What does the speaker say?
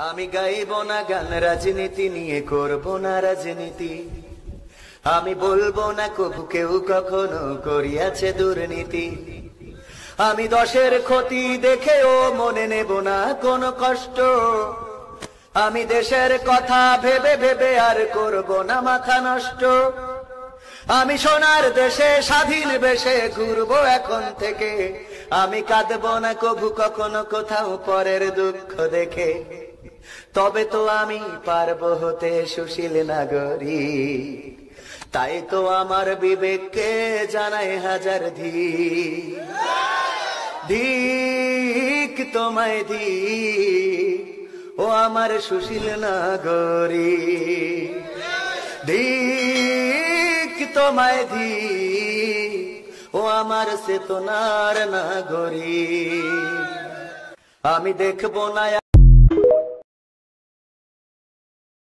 আমি গাইব না গান রাজনীতি নিয়ে, করব না রাজনীতি। আমি বলবো না কবু কেউ কখনো করিয়াছে দুর্নীতি। আমি দশের ক্ষতি দেখেও মনে নেব না কোনো কষ্ট। আমি দেশের কথা ভেবে ভেবে আর করব না মাথা নষ্ট। আমি সোনার দেশে স্বাধীন বেশে ঘুরবো এখন থেকে। আমি কাঁদবো না কবু কখনো কোথাও পরের দুঃখ দেখে। তবে তো আমি পারবো হতে সুশীল নাগরিক। তাই তো আমার বিবেককে জানাই হাজার ধিক। ধিক তোমায় ধিক, ও আমার সুশীল নাগরিক। ধিক তোমায় ধিক, ও আমার চেতনার নাগরিক। আমি দেখবো না